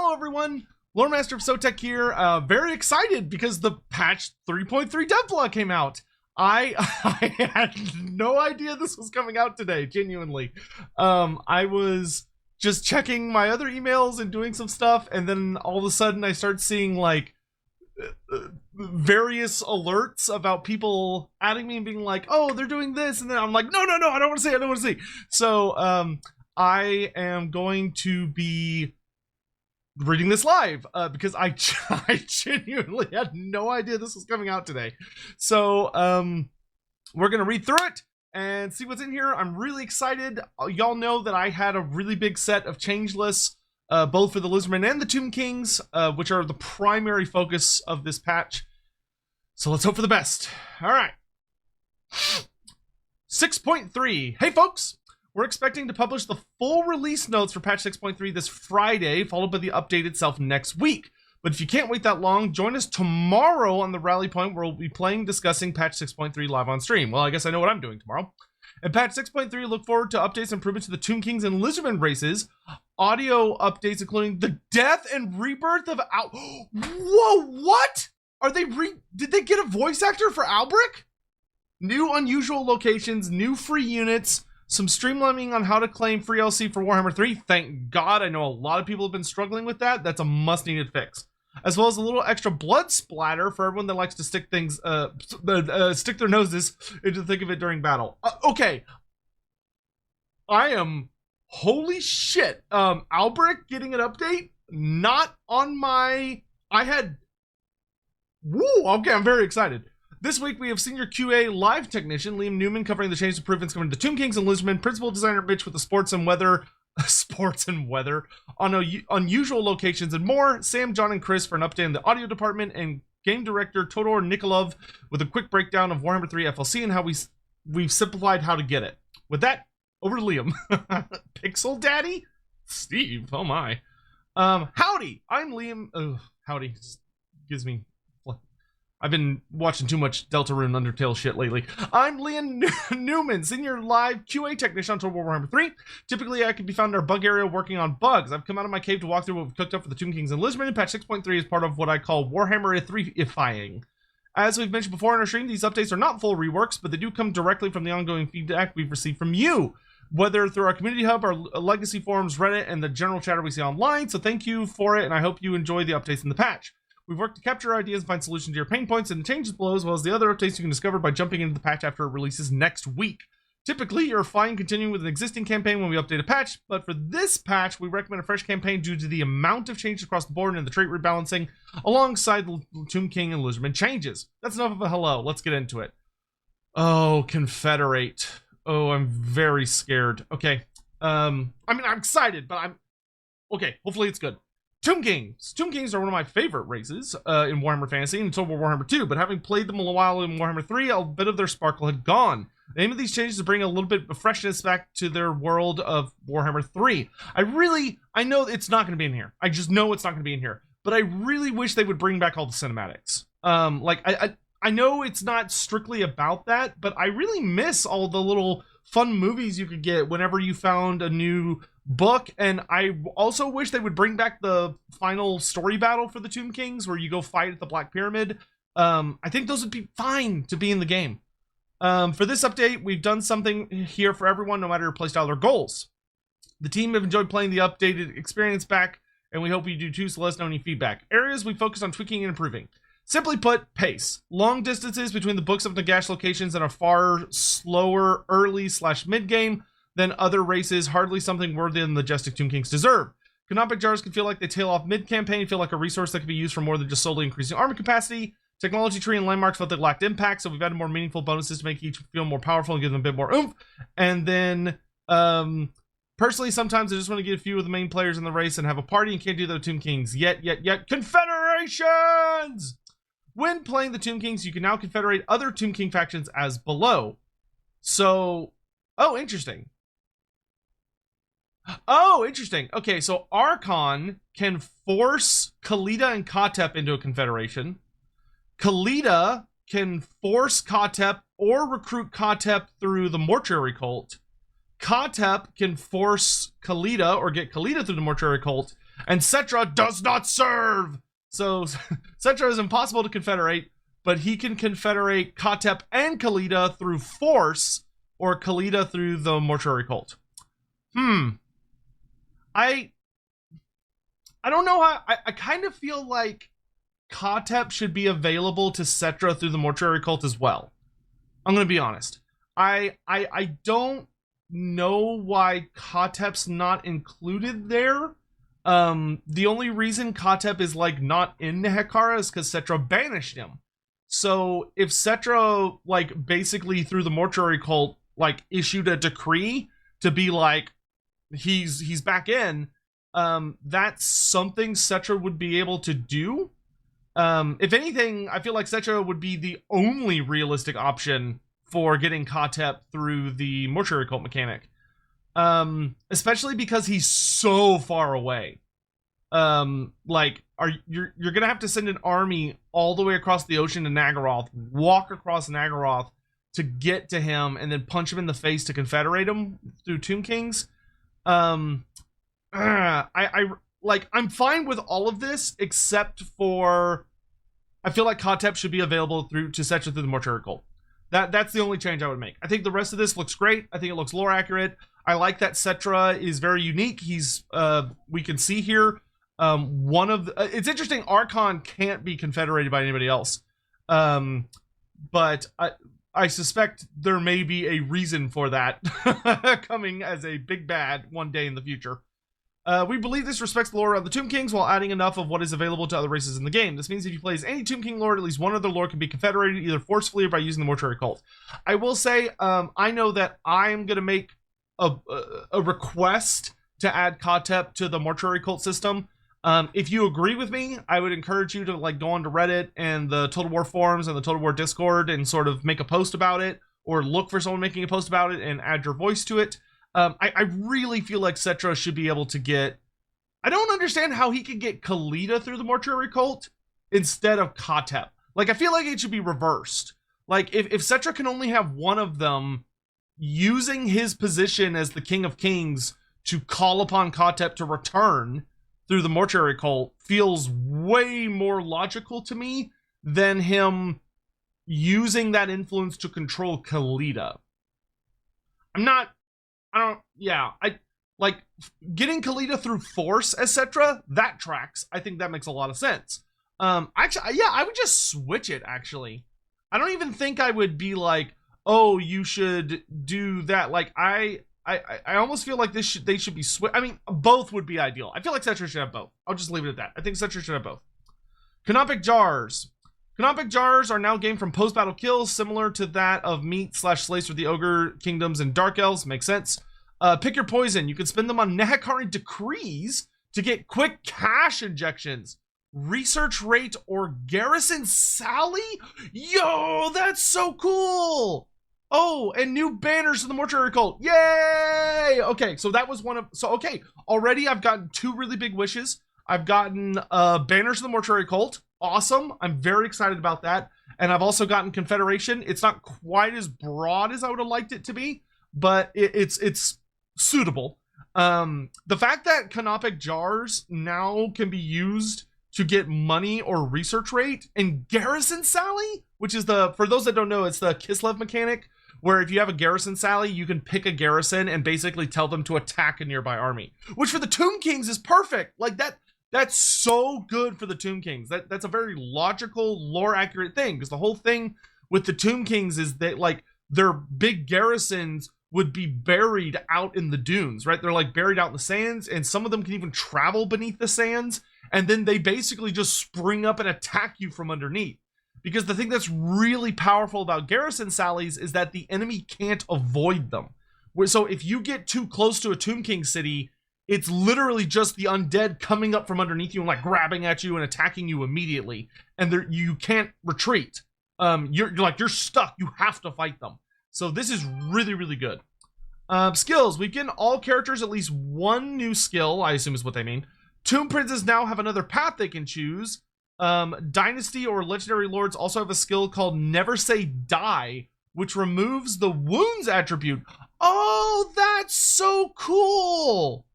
Hello everyone, Loremaster of Sotek here. Very excited because the patch 3.3 devlog came out. I had no idea this was coming out today, genuinely. I was just checking my other emails and doing some stuff, and then all of a sudden I start seeing like various alerts about people adding me and being like, oh, they're doing this, and then I'm like, no, I don't want to see. So I am going to be reading this live because I genuinely had no idea this was coming out today. So we're gonna read through it and see what's in here. I'm really excited. Y'all know that I had a really big set of changeless both for the Lizardmen and the Tomb Kings, which are the primary focus of this patch. So let's hope for the best. All right. 6.3. Hey folks, we're expecting to publish the full release notes for patch 6.3 this Friday, followed by the update itself next week. But if you can't wait that long, join us tomorrow on the Rally Point, where we'll be playing, discussing patch 6.3 live on stream. Well, I guess I know what I'm doing tomorrow. In patch 6.3, look forward to updates and improvements to the Tomb Kings and Lizardmen races, audio updates including the death and rebirth of Whoa, what? Are they did they get a voice actor for Alberic? New unusual locations, new free units, some streamlining on how to claim free LC for Warhammer 3. Thank God. I know a lot of people have been struggling with that. That's a must-needed fix. As well as a little extra blood splatter for everyone that likes to stick things, stick their noses into the thick of it during battle. Okay. I am, holy shit. Alberic getting an update? Not on my, woo, okay, I'm very excited. This week, we have Senior QA Live Technician Liam Newman covering the change improvements coming to Tomb Kings and Lizardmen, Principal Designer Mitch with the sports and weather on unusual locations and more, Sam, John, and Chris for an update in the audio department, and Game Director Todor Nikolov with a quick breakdown of Warhammer 3 FLC and how we've simplified how to get it. With that, over to Liam. Pixel Daddy? Steve, oh my. Howdy, I'm Liam. Howdy, just gives me... I've been watching too much Deltarune Undertale shit lately. I'm Liam Newman, Senior Live QA Technician on Total Warhammer 3. Typically, I can be found in our bug area working on bugs. I've come out of my cave to walk through what we've cooked up for the Tomb Kings and Lizardmen, and patch 6.3 is part of what I call Warhammer 3ifying. As we've mentioned before on our stream, these updates are not full reworks, but they do come directly from the ongoing feedback we've received from you, whether through our community hub, our legacy forums, Reddit, and the general chatter we see online. So thank you for it, and I hope you enjoy the updates in the patch. We've worked to capture ideas and find solutions to your pain points and changes below, as well as the other updates you can discover by jumping into the patch after it releases next week. Typically, you're fine continuing with an existing campaign when we update a patch, but for this patch, we recommend a fresh campaign due to the amount of changes across the board and the trait rebalancing, alongside the Tomb King and Lizardman changes. That's enough of a hello. Let's get into it. Oh, Confederate. Oh, I'm very scared. Okay. I mean, I'm excited, but okay, hopefully it's good. Tomb Kings. Tomb Kings are one of my favorite races in Warhammer Fantasy and Total Warhammer 2, but having played them a while in Warhammer 3, a bit of their sparkle had gone. The aim of these changes is to bring a little bit of freshness back to their world of Warhammer 3. I know it's not going to be in here. I just know it's not going to be in here. But I really wish they would bring back all the cinematics. I know it's not strictly about that, but I really miss all the little fun movies you could get whenever you found a new book. And I also wish they would bring back the final story battle for the Tomb Kings, where you go fight at the Black Pyramid. I think those would be fine to be in the game. For this update, we've done something here for everyone, no matter your playstyle or goals. The team have enjoyed playing the updated experience back, and we hope you do too, so let us know any feedback. Areas we focus on tweaking and improving. Simply put, pace. Long distances between the Books of Nagash locations and a far slower early/mid game than other races, hardly something worthy than the Majestic Tomb Kings deserve. Canopic jars can feel like they tail off mid-campaign, feel like a resource that can be used for more than just solely increasing armor capacity. Technology tree and landmarks felt they lacked impact, so we've added more meaningful bonuses to make each feel more powerful and give them a bit more oomph. And then, personally, sometimes I just want to get a few of the main players in the race and have a party, and can't do that with Tomb Kings yet. Confederations! When playing the Tomb Kings, you can now confederate other Tomb King factions as below. So, oh, interesting. Okay, so Archon can force Khalida and Katep into a confederation. Khalida can force Katep or recruit Katep through the Mortuary Cult. Katep can force Khalida or get Khalida through the Mortuary Cult. And Cetra does not serve! So Cetra is impossible to confederate, but he can confederate Kotep and Khalida through force, or Khalida through the mortuary cult. I don't know how. I kind of feel like Kotep should be available to Cetra through the mortuary cult as well. I'm gonna be honest. I don't know why Kotep's not included there. The only reason Kotep is like not in Nehekara is because Cetra banished him. So if Cetra like basically through the mortuary cult like issued a decree to be like he's back in, that's something Cetra would be able to do. If anything, I feel like Cetra would be the only realistic option for getting Kotep through the mortuary cult mechanic. Especially because he's so far away. Like you're gonna have to send an army all the way across the ocean to Nagaroth, walk across Nagaroth to get to him, and then punch him in the face to confederate him through Tomb Kings. I'm fine with all of this except for I feel like Kotep should be available to Cetra through the mortuary cult. That's the only change I would make. I think the rest of this looks great. I think it looks lore accurate. I like that Cetra is very unique. He's we can see here one of the, it's interesting. Archon can't be confederated by anybody else, but I suspect there may be a reason for that coming as a big bad one day in the future. We believe this respects the lore of the Tomb Kings while adding enough of what is available to other races in the game. This means if you play as any Tomb King lord, at least one other lord can be confederated either forcefully or by using the mortuary cult. I will say, I know that I'm going to make a request to add Kotep to the mortuary cult system. If you agree with me, I would encourage you to like go onto Reddit and the Total War forums and the Total War Discord and sort of make a post about it, or look for someone making a post about it and add your voice to it. I really feel like Cetra should be able to get... I don't understand how he could get Khalida through the mortuary cult instead of Kotep. Like, I feel like it should be reversed. Like, if Cetra can only have one of them, using his position as the King of Kings to call upon Kotep to return through the mortuary cult feels way more logical to me than him using that influence to control Khalida. I like getting Khalida through force, etc. That tracks. I think that makes a lot of sense. Actually, yeah, I would just switch it. Actually, I don't even think I would be like, oh, you should do that. Like, I almost feel like they should be switch. I mean, both would be ideal. I feel like Cetra should have both. I'll just leave it at that. I think Cetra should have both. Canopic Jars. Canopic Jars are now gained from post-battle kills, similar to that of Meat/Slace for the Ogre Kingdoms and Dark Elves. Makes sense. Pick your poison. You can spend them on Nehekari decrees to get quick cash injections, research rate, or garrison Sally. Yo, that's so cool. Oh, and new banners to the mortuary cult. Yay! Okay, so that was one of... So, okay, already I've gotten two really big wishes. I've gotten banners to the mortuary cult. Awesome. I'm very excited about that. And I've also gotten Confederation. It's not quite as broad as I would have liked it to be, but it's suitable. The fact that Canopic Jars now can be used to get money or research rate, and Garrison Sally, which is the, for those that don't know, it's the Kislev mechanic, where if you have a Garrison Sally, you can pick a garrison and basically tell them to attack a nearby army, which for the Tomb Kings is perfect. Like that's so good for the Tomb Kings. That's a very logical, lore accurate thing, because the whole thing with the Tomb Kings is that like their big garrisons would be buried out in the dunes, right? They're like buried out in the sands, and some of them can even travel beneath the sands, and then they basically just spring up and attack you from underneath. Because the thing that's really powerful about garrison sallies is that the enemy can't avoid them. So if you get too close to a Tomb King city, it's literally just the undead coming up from underneath you and like grabbing at you and attacking you immediately, and you can't retreat. You're stuck. You have to fight them. So this is really, really good. Skills. We've given all characters at least one new skill, I assume is what they mean. Tomb Princes now have another path they can choose. Dynasty or Legendary Lords also have a skill called Never Say Die, which removes the wounds attribute. Oh, that's so cool.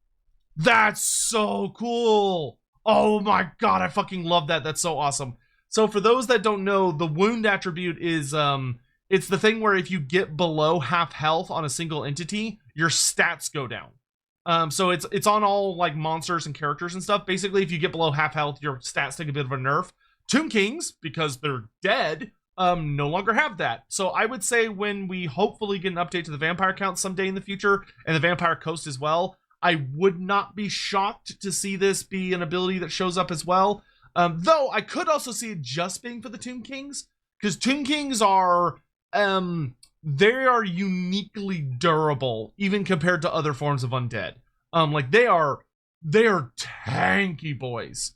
That's so cool. Oh my god, I fucking love that. That's so awesome. So for those that don't know, the wound attribute is it's the thing where if you get below half health on a single entity, your stats go down. So it's on all like monsters and characters and stuff. Basically, if you get below half health, your stats take a bit of a nerf. Tomb Kings, because they're dead, no longer have that. So I would say when we hopefully get an update to the vampire count someday in the future, and the vampire coast as well, I would not be shocked to see this be an ability that shows up as well. Though I could also see it just being for the Tomb Kings, because Tomb Kings are they are uniquely durable, even compared to other forms of undead. Like they are tanky boys.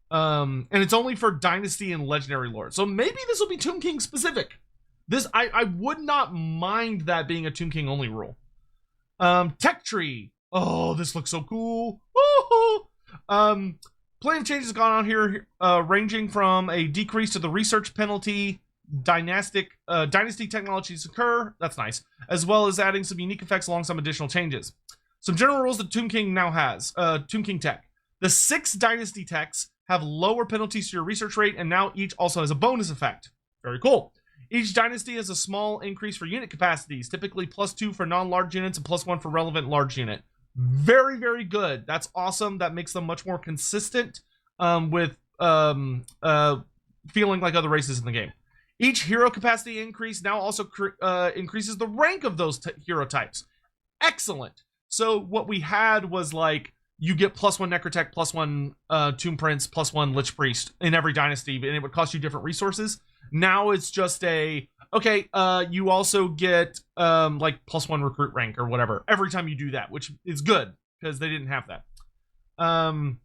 And it's only for Dynasty and Legendary Lore. So maybe this will be Tomb King specific. This I would not mind that being a Tomb King only rule. Tech tree. Oh, this looks so cool. Woo-hoo! Plenty of changes gone on here, ranging from a decrease to the research penalty, dynasty technologies occur, that's nice, as well as adding some unique effects along some additional changes. Some general rules that Tomb King now has. Tomb King tech. The 6 dynasty techs have lower penalties to your research rate, and now each also has a bonus effect. Very cool. Each dynasty has a small increase for unit capacities, typically +2 for non-large units and +1 for relevant large unit. Very, very good. That's awesome. That makes them much more consistent with feeling like other races in the game. Each hero capacity increase now also increases the rank of those hero types. Excellent. So what we had was like, you get +1 Necrotech, +1 Tomb Prince, +1 Lich Priest in every dynasty, and it would cost you different resources. Now it's just okay, you also get like +1 recruit rank or whatever every time you do that, which is good because they didn't have that. Oh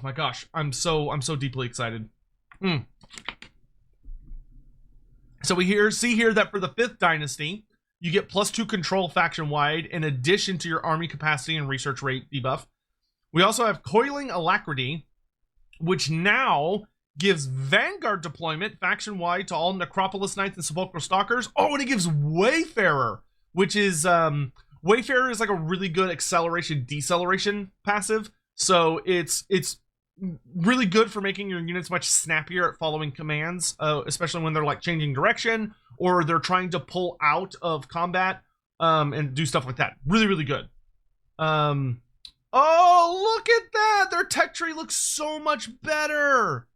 my gosh, I'm so deeply excited. So we see here that for the 5th dynasty, you get +2 control faction wide in addition to your army capacity and research rate debuff. We also have Coiling Alacrity, which now gives Vanguard deployment faction-wide to all Necropolis Knights and Sepulchral Stalkers. Oh, and it gives Wayfarer, which is Wayfarer is like a really good acceleration-deceleration passive. So it's really good for making your units much snappier at following commands, especially when they're like changing direction or they're trying to pull out of combat and do stuff like that. Really, really good. Oh, look at that! Their tech tree looks so much better.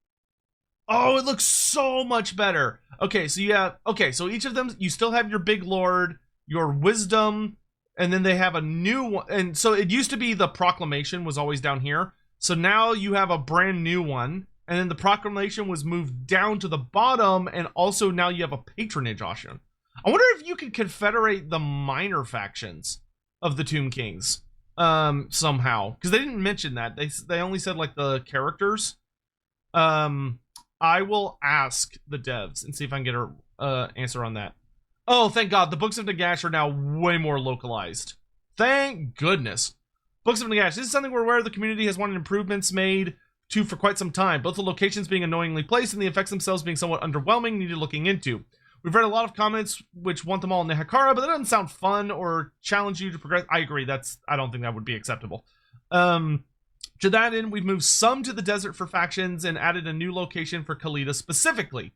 Oh, it looks so much better. Okay, so each of them, you still have your big lord, your wisdom, and then they have a new one. And so it used to be the proclamation was always down here. So now you have a brand new one, and then the proclamation was moved down to the bottom, and also now you have a patronage option. I wonder if you could confederate the minor factions of the Tomb Kings somehow, because they didn't mention that. They only said like the characters. I will ask the devs and see if I can get an answer on that. Oh, thank God. The Books of Nagash are now way more localized. Thank goodness. Books of Nagash. This is something we're aware the community has wanted improvements made to for quite some time. Both the locations being annoyingly placed and the effects themselves being somewhat underwhelming needed looking into. We've read a lot of comments which want them all in the Hekara, but that doesn't sound fun or challenge you to progress. I agree. I don't think that would be acceptable. To that end, we've moved some to the desert for factions and added a new location for Khalida specifically.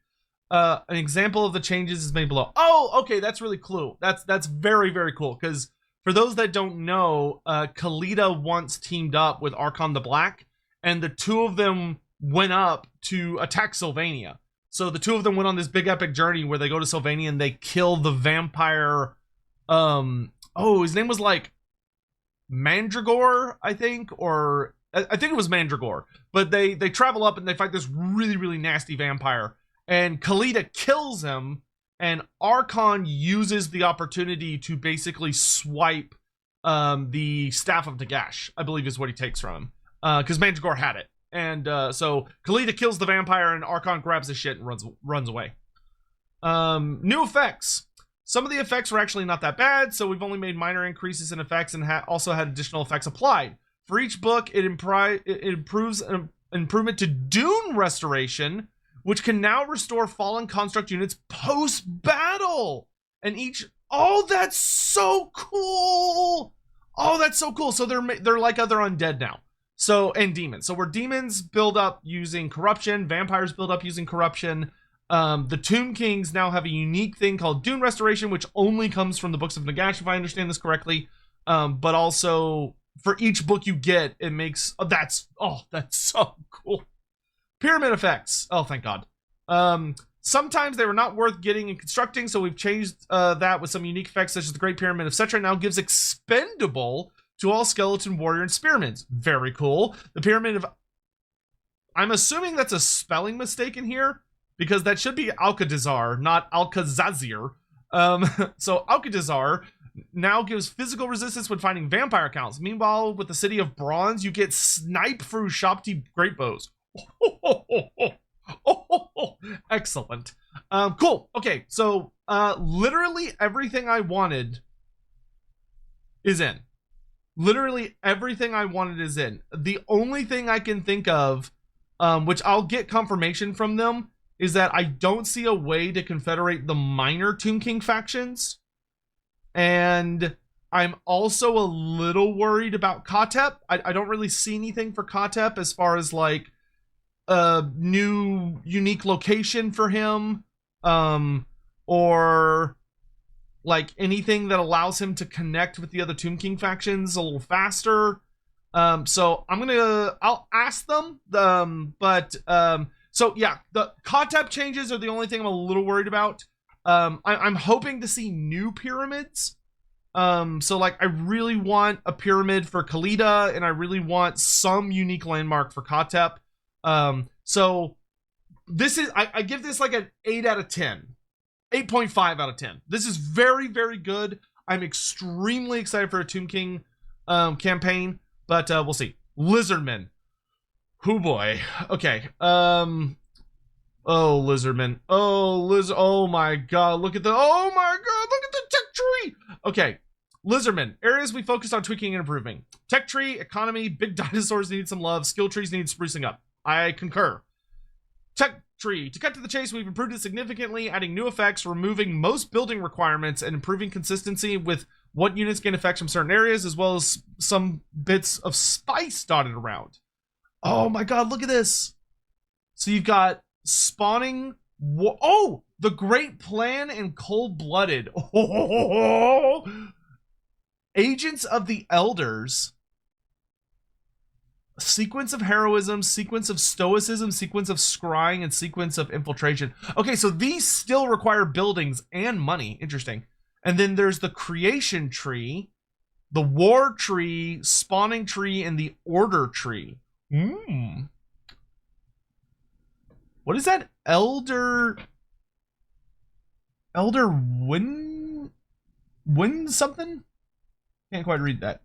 An example of the changes is made below. Oh, okay, that's really cool. That's very, very cool, because for those that don't know, Khalida once teamed up with Archon the Black, and the two of them went up to attack Sylvania. So the two of them went on this big epic journey where they go to Sylvania and they kill the vampire. His name was like Mandragore, I think, or I think it was Mandragore. But they travel up and they fight this really, really nasty vampire. And Khalida kills him, and Archon uses the opportunity to basically swipe the Staff of Nagash, I believe is what he takes from him. Because Mandragore had it. And so Khalida kills the vampire, and Archon grabs his shit and runs away. New effects. Some of the effects were actually not that bad, so we've only made minor increases in effects and also had additional effects applied. For each book, it improves an improvement to Dune Restoration, which can now restore fallen construct units post-battle. And each... Oh, that's so cool! Oh, that's so cool. So they're like other undead now. So, and demons. So where demons build up using corruption, vampires build up using corruption. The Tomb Kings now have a unique thing called Dune Restoration, which only comes from the books of Nagash, if I understand this correctly. But also for each book you get, it makes that's so cool. Pyramid effects. Oh, thank God. Sometimes they were not worth getting and constructing, so we've changed that with some unique effects, such as the Great Pyramid of Setra now gives expendable to all skeleton, warrior, and spearmen. Very cool. The Pyramid of... I'm assuming that's a spelling mistake in here, because that should be Alcadazar, not Alcazazir. So Alcadazar now gives physical resistance when finding vampire counts. Meanwhile, with the City of Bronze, you get snipe through Shopti great bows. Excellent. Cool. Okay, so literally everything I wanted is in. Literally everything I wanted is in. The only thing I can think of, which I'll get confirmation from them, is that I don't see a way to confederate the minor Tomb King factions. And I'm also a little worried about Katep. I don't really see anything for Katep as far as like a new unique location for him, or like anything that allows him to connect with the other Tomb King factions a little faster. So I'll ask them. So yeah, the Katep changes are the only thing I'm a little worried about. I'm hoping to see new pyramids. So like I really want a pyramid for Khalida, and I really want some unique landmark for Katep. So this is, I give this like an 8 out of 10, 8.5 out of 10. This is very, very good. I'm extremely excited for a Tomb King, campaign, but, we'll see. Lizardmen. Oh boy. Okay. Oh, Lizardmen. Oh my God. Look at the tech tree. Okay. Lizardmen. Areas we focused on tweaking and improving. Tech tree, economy, big dinosaurs need some love. Skill trees need sprucing up. I concur. Tech tree. To cut to the chase, we've improved it significantly, adding new effects, removing most building requirements, and improving consistency with what units gain effects from certain areas, as well as some bits of spice dotted around. Oh my God, look at this. So you've got spawning. Oh, the Great Plan and Cold-Blooded. Oh, Agents of the Elders. Sequence of heroism, sequence of stoicism, sequence of scrying, and sequence of infiltration. Okay, so these still require buildings and money. Interesting. And then there's the creation tree, the war tree, spawning tree, and the order tree. What is that? Elder win something? Can't quite read that.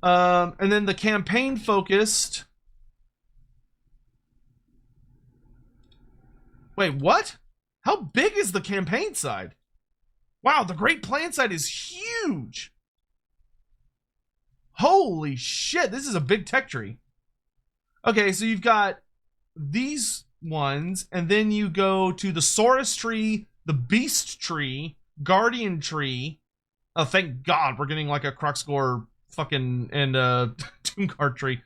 And then the campaign focused. Wait, what? How big is the campaign side? Wow, the Great Plan side is huge. Holy shit, this is a big tech tree. Okay, so you've got these ones, and then you go to the Saurus tree, the Beast tree, Guardian tree. Oh, thank God we're getting like a Cruxgore fucking and Doomguard tree.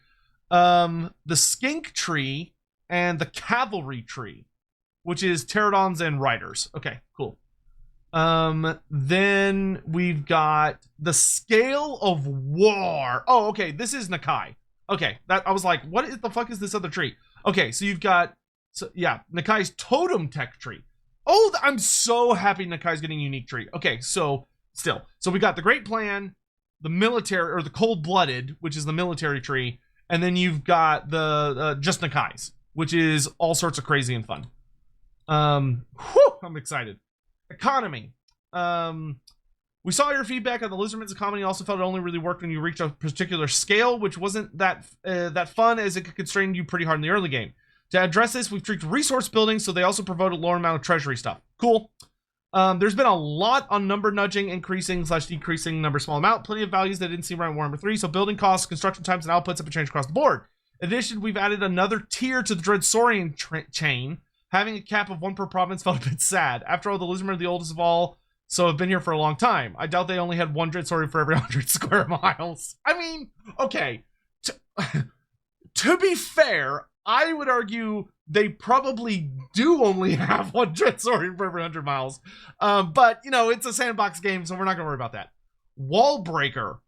The Skink tree and the Cavalry tree, which is Pterodons and Riders. Okay, cool. Then we've got the Scale of War. Oh, okay, this is Nakai. Okay, that I was like, what the fuck is this other tree? Okay, so you've got, so yeah, Nakai's Totem Tech tree. Oh, I'm so happy Nakai's getting a unique tree. Okay, so still, so we got the Great Plan, the military, or the Cold-Blooded, which is the military tree, and then you've got the just Nakai's, which is all sorts of crazy and fun. I'm excited. Economy. We saw your feedback on the Lizardmen's economy. Also felt it only really worked when you reached a particular scale, which wasn't that fun, as it could constrain you pretty hard in the early game. To address this, we've tweaked resource building, so they also promote a lower amount of treasury stuff. Cool. There's been a lot on number nudging, increasing/decreasing number small amount. Plenty of values that didn't seem right in Warhammer 3, so building costs, construction times, and outputs have been changed across the board. In addition, we've added another tier to the Dreadsaurian chain. Having a cap of 1 per province felt a bit sad. After all, the Lizardmen are the oldest of all, so have been here for a long time. I doubt they only had one dread saurian for every 100 square miles. I mean, okay, to be fair, I would argue they probably do only have one dread saurian for every 100 miles. But, you know, it's a sandbox game, so we're not going to worry about that. Wall breaker.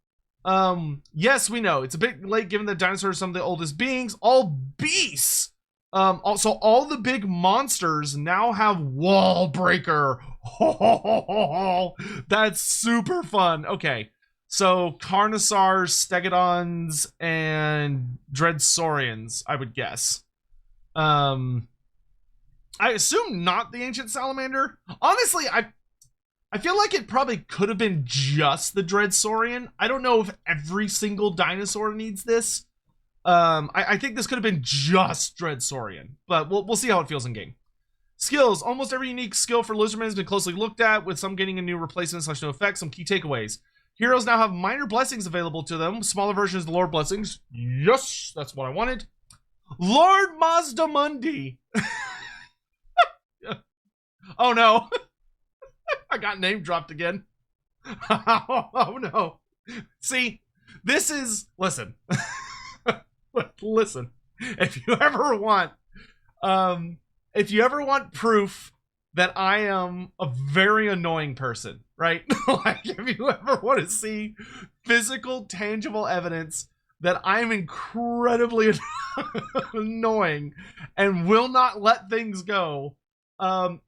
Yes, we know. It's a bit late given that dinosaurs are some of the oldest beings. All beasts. Also, all the big monsters now have wall breaker. That's super fun. Okay. So, Carnosaurs, Stegodons, and Dreadsaurians, I would guess. I assume not the Ancient Salamander. Honestly, I feel like it probably could have been just the Dreadsaurian. I don't know if every single dinosaur needs this. I think this could have been just Dreadsaurian, but we'll see how it feels in game. Skills. Almost every unique skill for Lizardmen has been closely looked at, with some getting a new replacement / new effect. Some key takeaways. Heroes now have minor blessings available to them. Smaller versions of the Lord blessings. Yes, that's what I wanted. Lord Mazdamundi. Oh no. I got name dropped again. Oh no. See, this is, listen. Listen. If you ever want proof that I am a very annoying person, right? Like, if you ever want to see physical, tangible evidence that I'm incredibly annoying and will not let things go,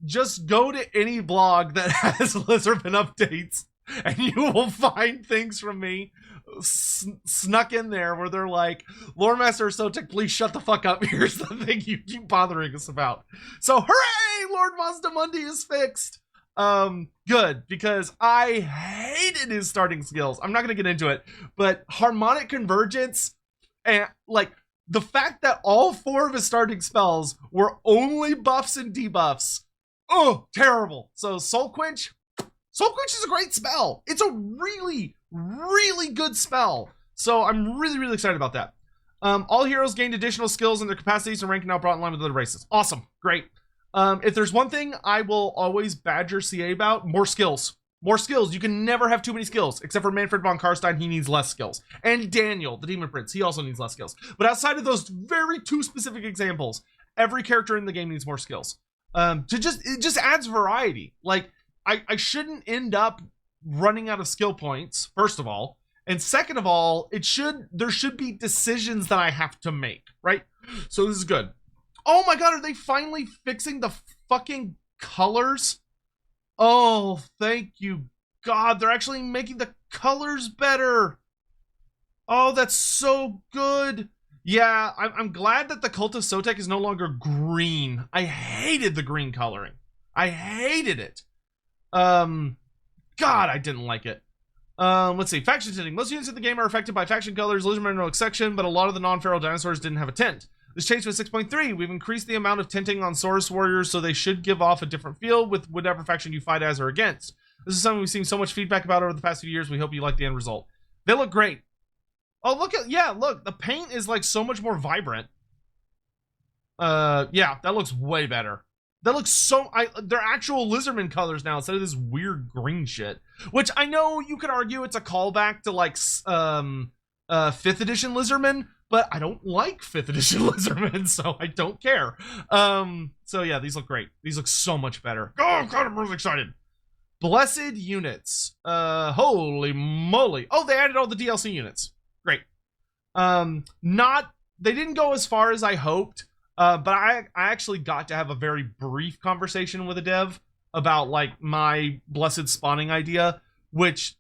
just go to any blog that has Lizardmen updates and you will find things from me snuck in there where they're like, Loremaster or Sotek, please shut the fuck up. Here's the thing you keep bothering us about. So hooray, Lord Mazdamundi is fixed. Good, because I hated his starting skills. I'm not gonna get into it, but harmonic convergence and like the fact that all 4 of his starting spells were only buffs and debuffs. Oh, terrible. So Soul Quench is a great spell. It's a really, really good spell. So I'm really, really excited about that. All heroes gained additional skills and their capacities and rank now brought in line with other races. Awesome. Great. If there's one thing I will always badger CA about, more skills. More skills. You can never have too many skills, except for Manfred von Karstein. He needs less skills. And Daniel, the Demon Prince, he also needs less skills. But outside of those very 2 specific examples, every character in the game needs more skills. It just adds variety. Like, I shouldn't end up running out of skill points, first of all. And second of all, there should be decisions that I have to make, right? So this is good. Oh my god, are they finally fixing the fucking colors? Oh, thank you, God. They're actually making the colors better. Oh, that's so good. Yeah, I'm glad that the Cult of Sotek is no longer green. I hated the green coloring. I hated it. God, I didn't like it. Let's see. Faction tinting. Most units in the game are affected by faction colors. Lizardmen are no exception, but a lot of the non-feral dinosaurs didn't have a tint. This changed with 6.3. We've increased the amount of tinting on Saurus warriors, so they should give off a different feel with whatever faction you fight as or against. This is something we've seen so much feedback about over the past few years. We hope you like the end result. They look great. Oh, look, the paint is like so much more vibrant. Yeah, that looks way better. That looks so, they're actual Lizardman colors now instead of this weird green shit. Which I know you could argue it's a callback to like 5th edition Lizardman, but I don't like 5th edition Lizardmen, so I don't care. So yeah, these look great. These look so much better. Oh god, I'm really excited. Blessed units. Holy moly. Oh, they added all the DLC units. Great. They didn't go as far as I hoped, but I actually got to have a very brief conversation with a dev about like my blessed spawning idea, which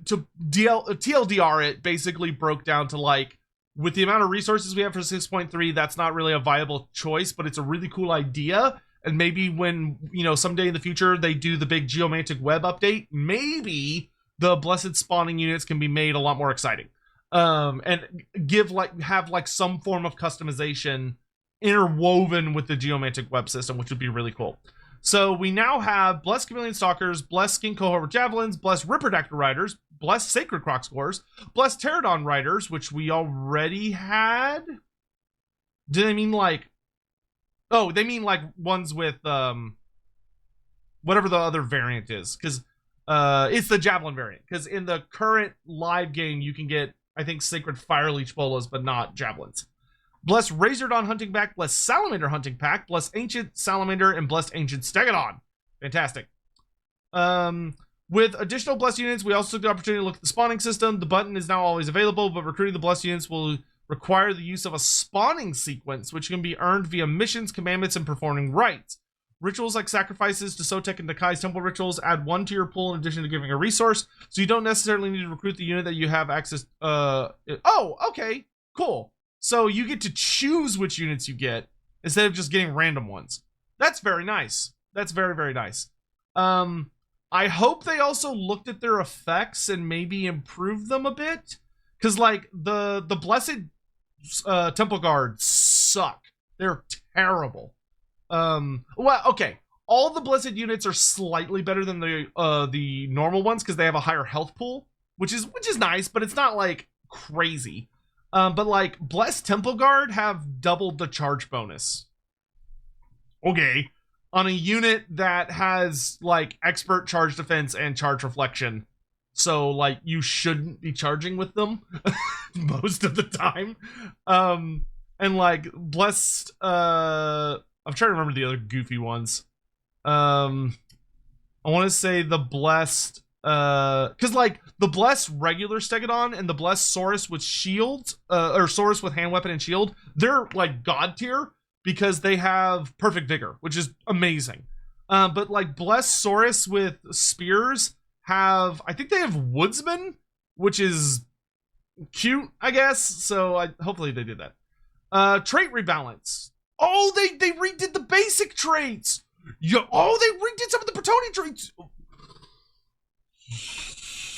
to TLDR it basically broke down to like, with the amount of resources we have for 6.3, that's not really a viable choice, but it's a really cool idea. And maybe when, you know, someday in the future they do the big Geomantic Web update, maybe the blessed spawning units can be made a lot more exciting. And have some form of customization interwoven with the Geomantic Web system, which would be really cool. So we now have Blessed Chameleon Stalkers, Blessed Skin Cohort Javelins, Blessed Ripperdactyl Riders, Blessed Sacred Croc Scores, Blessed Pterodon Riders, which we already had. Do they mean like... Oh, they mean like ones with whatever the other variant is. Because It's the Javelin variant, because in the current live game, you can get, I think, Sacred Fire Leech bolas, but not Javelins. Blessed Razordon Hunting Pack, Blessed Salamander Hunting Pack, Blessed Ancient Salamander, and Blessed Ancient Stegodon. Fantastic. With additional Blessed units, we also took the opportunity to look at the spawning system. The button is now always available, but recruiting the Blessed units will require the use of a spawning sequence, which can be earned via missions, commandments, and performing rites. Rituals like sacrifices to Sotek and Dakai's temple rituals add 1 to your pool in addition to giving a resource, so you don't necessarily need to recruit the unit that you have access. Oh, okay, cool. So you get to choose which units you get instead of just getting random ones. That's very nice. That's very, very nice. I hope they also looked at their effects and maybe improved them a bit, because like the Blessed Temple Guards suck. They're terrible. Well, okay. All the Blessed units are slightly better than the normal ones because they have a higher health pool, which is nice, but it's not like crazy. But like Blessed Temple Guard have doubled the charge bonus. Okay. On a unit that has like expert charge defense and charge reflection. So like you shouldn't be charging with them most of the time. And like Blessed I'm trying to remember the other goofy ones. I want to say the Blessed because like the Blessed regular Stegodon and the Blessed Saurus with shield or Saurus with hand weapon and shield, they're like god tier because they have perfect vigor, which is amazing. But like Blessed Saurus with spears have, I think they have Woodsman, which is cute, I guess. So hopefully they did that. Trait rebalance. Oh, they redid the basic traits. Yeah. Oh, they redid some of the Bretonnian traits.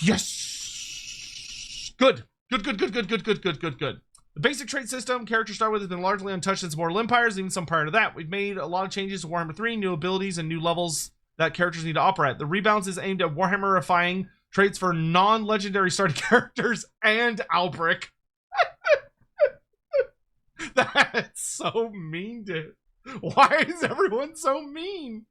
Yes. Good. The basic trait system characters start with has been largely untouched since Mortal Empires, even some prior to that. We've made a lot of changes to Warhammer 3, new abilities and new levels that characters need to operate. The rebalance is aimed at Warhammerifying traits for non-legendary starting characters and Alberic. That's so mean, dude. Why is everyone so mean?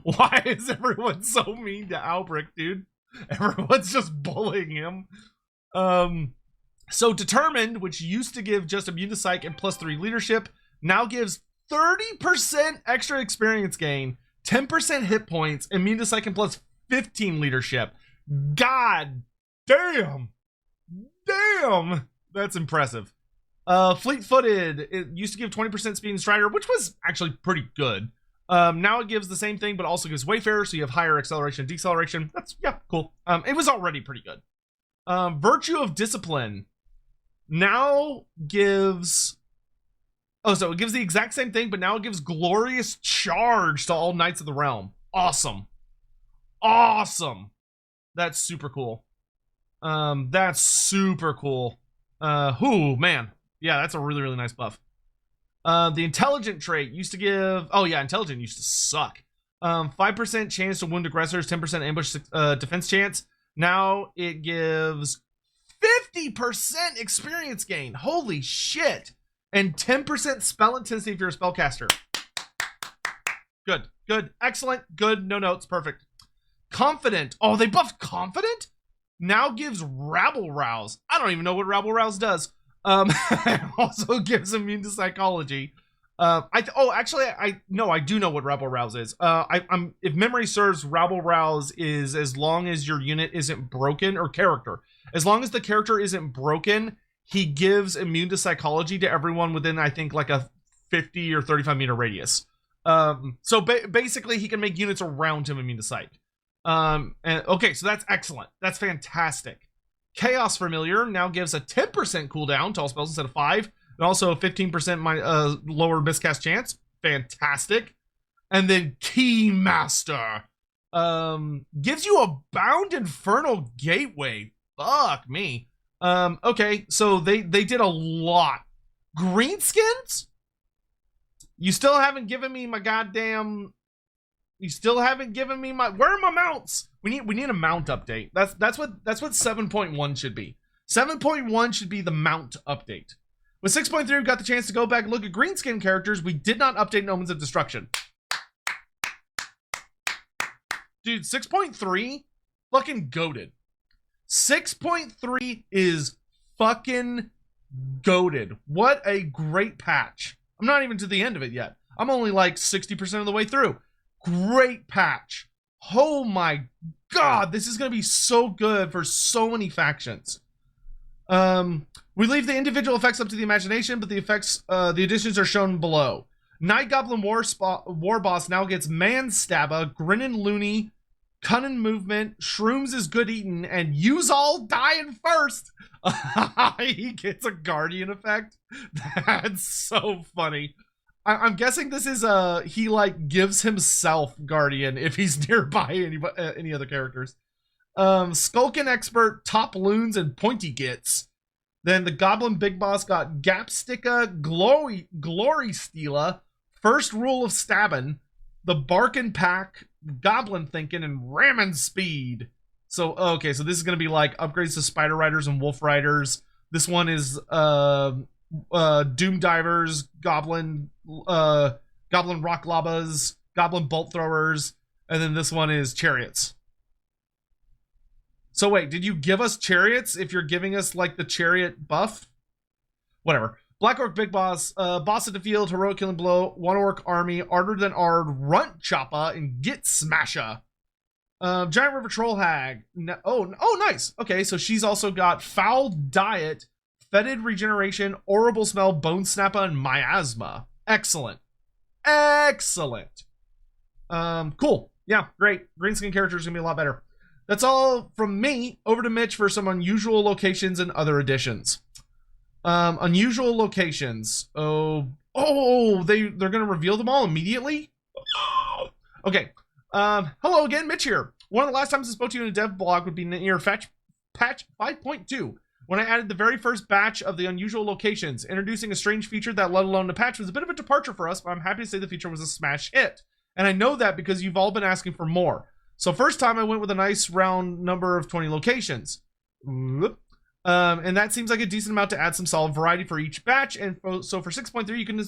Why is everyone so mean to Alberic, dude? Everyone's just bullying him. So Determined, which used to give just immune to psych and +3 leadership, now gives 30% extra experience gain, 10% hit points, immune to psych and +15 leadership. God damn. Damn. That's impressive. Fleet-footed, it used to give 20% speed and strider, which was actually pretty good. Now it gives the same thing, but also gives Wayfarer, so you have higher acceleration and deceleration. That's, yeah, cool. It was already pretty good. Virtue of Discipline now gives... Oh, so it gives the exact same thing, but now it gives Glorious Charge to all Knights of the Realm. Awesome. Awesome. That's super cool. That's super cool. Man. Yeah, that's a really, really nice buff. The Intelligent trait used to give... Oh, yeah, Intelligent used to suck. 5% chance to wound aggressors, 10% ambush defense chance. Now it gives 50% experience gain. Holy shit. And 10% spell intensity if you're a spellcaster. Good. Good. Excellent. Good. No notes. Perfect. Confident. Oh, they buffed Confident? Now gives Rabble Rouse. I don't even know what Rabble Rouse does. It also gives immune to psychology. I do know what Rabble Rouse is. If memory serves, Rabble Rouse is as long as your unit isn't broken, or character. As long as the character isn't broken, he gives immune to psychology to everyone within, I think, like a 50 or 35 meter radius. So basically, he can make units around him immune to psych. Okay, so that's excellent. That's fantastic. Chaos Familiar now gives a 10% cooldown to all spells instead of 5. And also a 15% lower miscast chance. Fantastic. And then Keymaster gives you a Bound Infernal Gateway. Fuck me. Okay, so they did a lot. Greenskins? You still haven't given me my goddamn... You still haven't given me my... Where are my mounts? We need a mount update. That's what 7.1 should be. 7.1 should be the mount update. With 6.3, we got the chance to go back and look at Greenskin characters. We did not update Omens of Destruction. Dude, 6.3 fucking goated. 6.3 is fucking goated. What a great patch. I'm not even to the end of it yet. I'm only like 60% of the way through. Great patch. Oh my god, this is going to be so good for so many factions. We leave the individual effects up to the imagination, but the effects, the additions are shown below. Night Goblin War Boss now gets Man Stabba, Grinnin' Loony, Cunning Movement, Shrooms is Good Eatin', and Use All Dying First. He gets a Guardian effect. That's so funny. I'm guessing this is he like gives himself Guardian if he's nearby any other characters. Skulkin' Expert, Top Loons, and Pointy Gits. Then the Goblin Big Boss got Gapsticka, Glory Steala, First Rule of Stabbin', the Barkin' Pack, Goblin Thinking, and Rammin' Speed. So, okay, so this is going to be like upgrades to Spider Riders and Wolf Riders. This one is Doom Divers, Goblin Rock Labas, Goblin Bolt Throwers, and then this one is Chariots. So wait, did you give us Chariots if you're giving us like the Chariot buff? Whatever. Black Orc Big Boss, Boss at the Field, Heroic Killing Blow, One Orc Army, Arter Than Ard, Runt Choppa, and Git Smasher. Giant River Troll Hag. Oh, nice. Okay, so she's also got Foul Diet, Fetid Regeneration, Horrible Smell, Bone Snappa, and Miasma. Excellent. Excellent. Cool. Yeah, great. Greenskin characters are gonna be a lot better. That's all from me. Over to Mitch for some unusual locations and other additions. Unusual locations. They're gonna reveal them all immediately? Okay. Hello again, Mitch here. One of the last times I spoke to you in a dev blog would be near patch 5.2, when I added the very first batch of the unusual locations, introducing a strange feature that, let alone the patch, was a bit of a departure for us, but I'm happy to say the feature was a smash hit. And I know that because you've all been asking for more. So first time I went with a nice round number of 20 locations. And that seems like a decent amount to add some solid variety for each batch. And so for 6.3, you can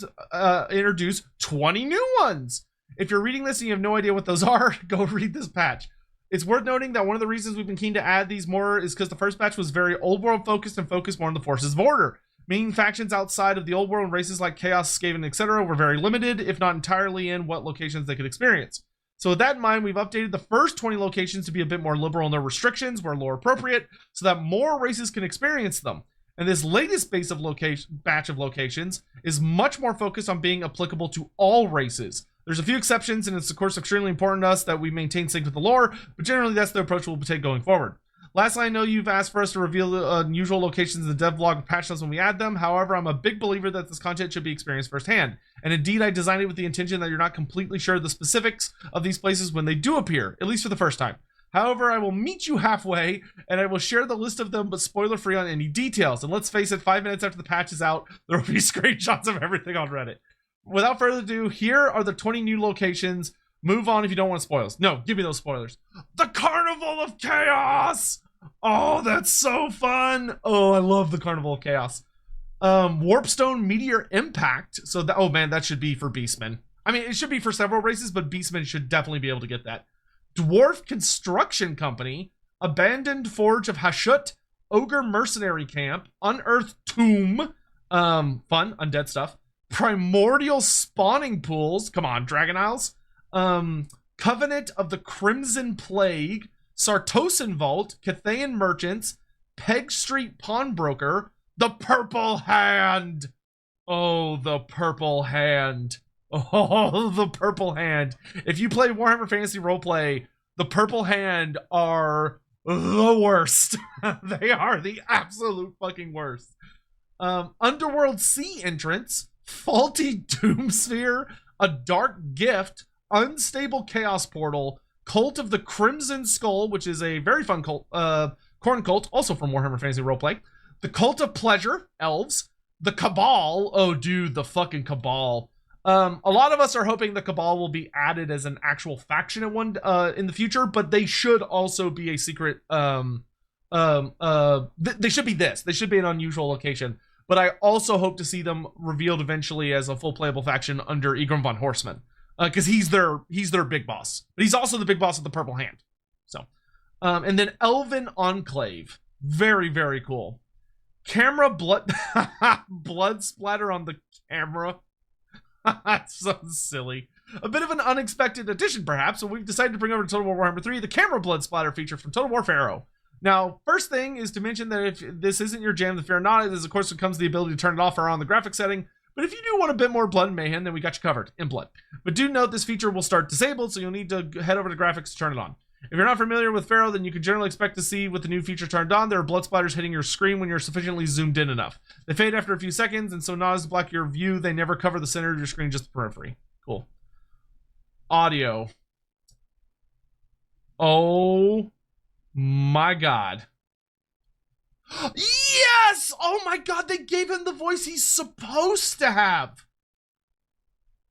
introduce 20 new ones. If you're reading this and you have no idea what those are, go read this patch. It's worth noting that one of the reasons we've been keen to add these more is because the first batch was very old world focused and focused more on the forces of order, meaning factions outside of the old world and races like Chaos, Skaven, etc. were very limited, if not entirely, in what locations they could experience. So with that in mind, we've updated the first 20 locations to be a bit more liberal in their restrictions where lore appropriate, so that more races can experience them. And this latest batch of locations is much more focused on being applicable to all races. There's a few exceptions, and it's of course extremely important to us that we maintain sync with the lore, but generally that's the approach we'll take going forward. Lastly, I know you've asked for us to reveal the unusual locations in the devlog and patch notes when we add them. However, I'm a big believer that this content should be experienced firsthand. And indeed, I designed it with the intention that you're not completely sure of the specifics of these places when they do appear, at least for the first time. However, I will meet you halfway, and I will share the list of them, but spoiler-free on any details. And let's face it, 5 minutes after the patch is out, there will be screenshots of everything on Reddit. Without further ado, here are the 20 new locations. Move on if you don't want spoilers. No, give me those spoilers. The Carnival of Chaos! Oh, that's so fun! Oh, I love the Carnival of Chaos. Warpstone Meteor Impact. So, oh man, that should be for Beastmen. I mean, it should be for several races, but Beastmen should definitely be able to get that. Dwarf Construction Company, Abandoned Forge of Hashut, Ogre Mercenary Camp, Unearthed Tomb, fun, undead stuff, Primordial Spawning Pools, come on, Dragon Isles, Covenant of the Crimson Plague, Sartosan Vault, Cathayan Merchants, Peg Street Pawnbroker, the Purple Hand. Oh, the Purple Hand. Oh, the Purple Hand. If you play Warhammer Fantasy Roleplay, the Purple Hand are the worst. They are the absolute fucking worst. Underworld Sea Entrance, Faulty Doomsphere, A Dark Gift, Unstable Chaos Portal, Cult of the Crimson Skull, which is a very fun cult, corn cult, also from Warhammer Fantasy Roleplay, the Cult of Pleasure, Elves, the Cabal, oh dude, the fucking Cabal. A lot of us are hoping the Cabal will be added as an actual faction in the future, but they should also be a secret, they should be this. They should be an unusual location. But I also hope to see them revealed eventually as a full playable faction under Egrom von Horseman. because he's their big boss, but he's also the big boss of the Purple Hand. So, and then Elven Enclave, very, very cool. Camera blood blood splatter on the camera. That's so silly. A bit of an unexpected addition, perhaps, but we've decided to bring over to Total War Warhammer 3 the camera blood splatter feature from Total War Pharaoh. Now, first thing is to mention that if this isn't your jam, then fear not. It is, of course, comes the ability to turn it off or on the graphic setting. But if you do want a bit more blood and mayhem, then we got you covered in blood. But do note this feature will start disabled, so you'll need to head over to graphics to turn it on. If you're not familiar with Pharaoh, then you can generally expect to see with the new feature turned on, there are blood splatters hitting your screen when you're sufficiently zoomed in enough. They fade after a few seconds, and so not as to block your view, they never cover the center of your screen, just the periphery. Cool. Audio. Oh my god. Yes! Oh my god, they gave him the voice he's supposed to have.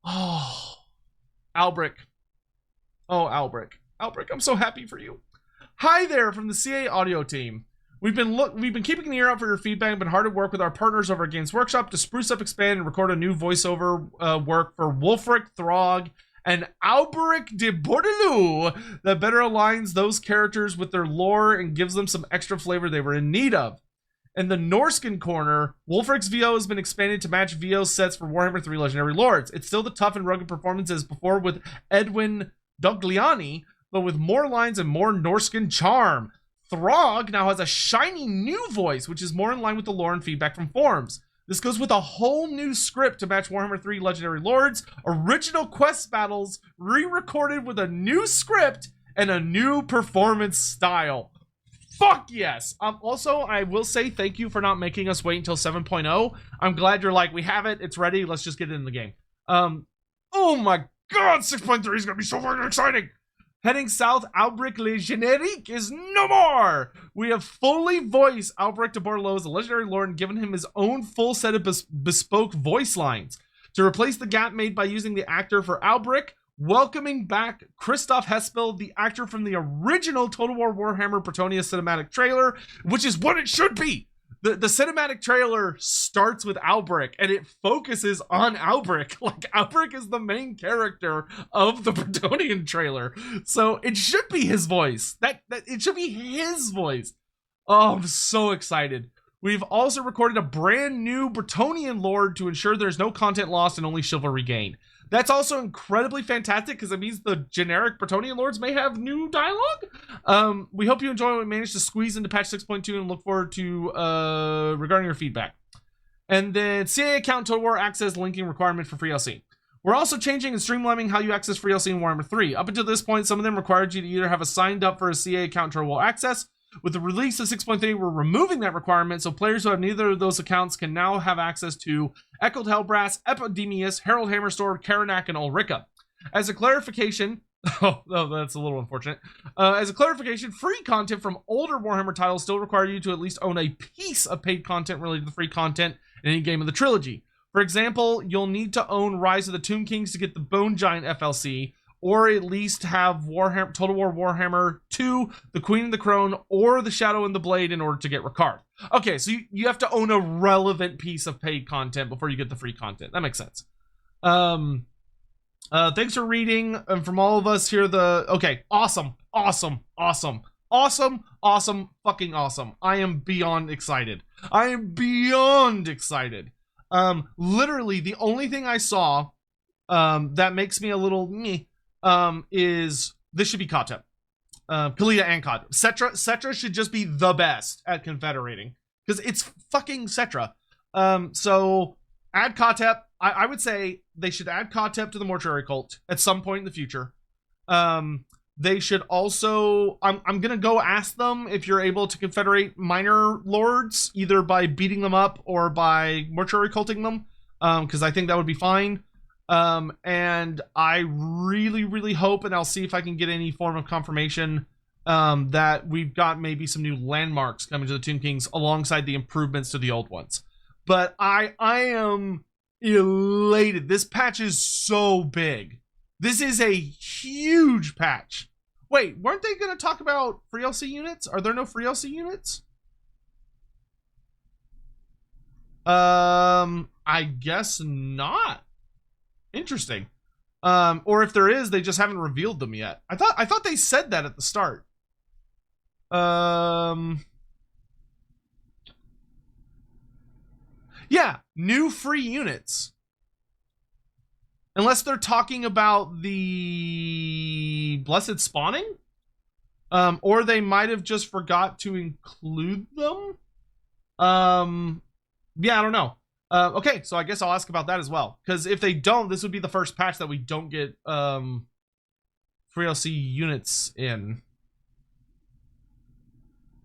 Oh. Alberic. Oh, Alberic. Alberic, I'm so happy for you. Hi there from the CA audio team. We've been keeping an ear out for your feedback and been hard at work with our partners over at Games Workshop to spruce up, expand, and record a new voiceover work for Wulfric, Throg, and Alberic de Bordelou that better aligns those characters with their lore and gives them some extra flavor they were in need of. In the Norskin corner, Wulfric's VO has been expanded to match VO sets for Warhammer 3 Legendary Lords. It's still the tough and rugged performance as before with Edwin Dogliani, but with more lines and more Norskin charm. Throg now has a shiny new voice, which is more in line with the lore and feedback from forums. This goes with a whole new script to match Warhammer 3 Legendary Lords, original quest battles, re-recorded with a new script, and a new performance style. Fuck yes! Also, I will say thank you for not making us wait until 7.0. I'm glad you're like, we have it, it's ready, let's just get it in the game. Oh my god, 6.3 is gonna be so fucking exciting! Heading south, Alberic Le Générique is no more! We have fully voiced Alberic de Bordelou as a legendary lord and given him his own full set of bespoke voice lines. To replace the gap made by using the actor for Alberic, welcoming back Christoph Hespel, the actor from the original Total War Warhammer Bretonnia cinematic trailer, which is what it should be! The cinematic trailer starts with Alberic and it focuses on Alberic. Like, Alberic is the main character of the Bretonnian trailer. So it should be his voice. It should be his voice. Oh, I'm so excited. We've also recorded a brand new Bretonnian lord to ensure there's no content lost and only chivalry gained. That's also incredibly fantastic because it means the generic Bretonnian lords may have new dialogue. We hope you enjoy what we managed to squeeze into patch 6.2 and look forward to regarding your feedback. And then CA account Total War access linking requirement for free LC. We're also changing and streamlining how you access free LC in Warhammer 3. Up until this point, some of them required you to either have signed up for a CA account Total War access. With the release of 6.3, we're removing that requirement, so players who have neither of those accounts can now have access to Echoed Hellbrass, Epidemius, Harold Hammersword, Karanak, and Ulrika. As a clarification, oh, that's a little unfortunate. As a clarification, free content from older Warhammer titles still require you to at least own a piece of paid content related to the free content in any game of the trilogy. For example, you'll need to own Rise of the Tomb Kings to get the Bone Giant FLC, or at least have Warhammer, Total War Warhammer 2, The Queen and the Crone, or The Shadow and the Blade in order to get Ricard. Okay, so you have to own a relevant piece of paid content before you get the free content. That makes sense. Thanks for reading, and from all of us here, okay, awesome, fucking awesome. I am beyond excited. Literally, the only thing I saw that makes me a little meh, is this should be Kotep. Kalita and Kotep. Cetra should just be the best at confederating because it's fucking Cetra. So add Kotep. I would say they should add Kotep to the Mortuary Cult at some point in the future. They should also, I'm gonna go ask them if you're able to confederate minor lords either by beating them up or by Mortuary Culting them, because I think that would be fine. And I really hope, and I'll see if I can get any form of confirmation, that we've got maybe some new landmarks coming to the Tomb Kings alongside the improvements to the old ones. But I am elated. This patch is so big. This is a huge patch. Wait, weren't they going to talk about free LC units? Are there no free LC units? I guess not. Interesting. Or if there is, they just haven't revealed them yet. I thought they said that at the start. Yeah, new free units. Unless they're talking about the Blessed Spawning? Or they might have just forgot to include them? Yeah, I don't know. Okay, so I guess I'll ask about that as well. Because if they don't, this would be the first patch that we don't get free LC units in.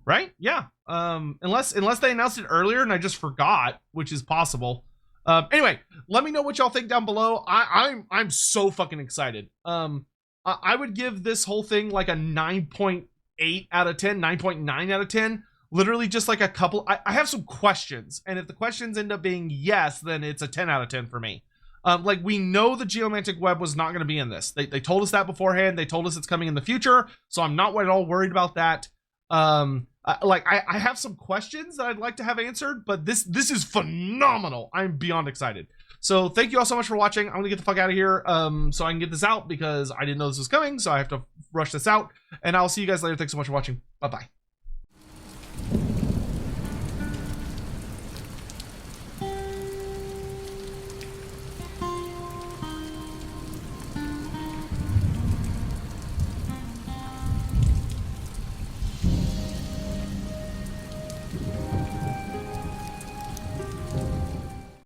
Right? Yeah. Unless they announced it earlier and I just forgot, which is possible. Anyway, let me know what y'all think down below. I'm so fucking excited. I would give this whole thing like a 9.8 out of 10, 9.9 out of 10. Literally just like a couple. I have some questions, and if the questions end up being yes, then it's a 10 out of 10 for me. Like, we know the geomantic web was not going to be in this. They told us that beforehand. They told us it's coming in the future, so I'm not at all worried about that. Like, I have some questions that I'd like to have answered, but this is phenomenal. I'm beyond excited. So thank you all so much for watching. I'm gonna get the fuck out of here so I can get this out because I didn't know this was coming, so I have to rush this out. And I'll see you guys later. Thanks so much for watching. Bye-bye.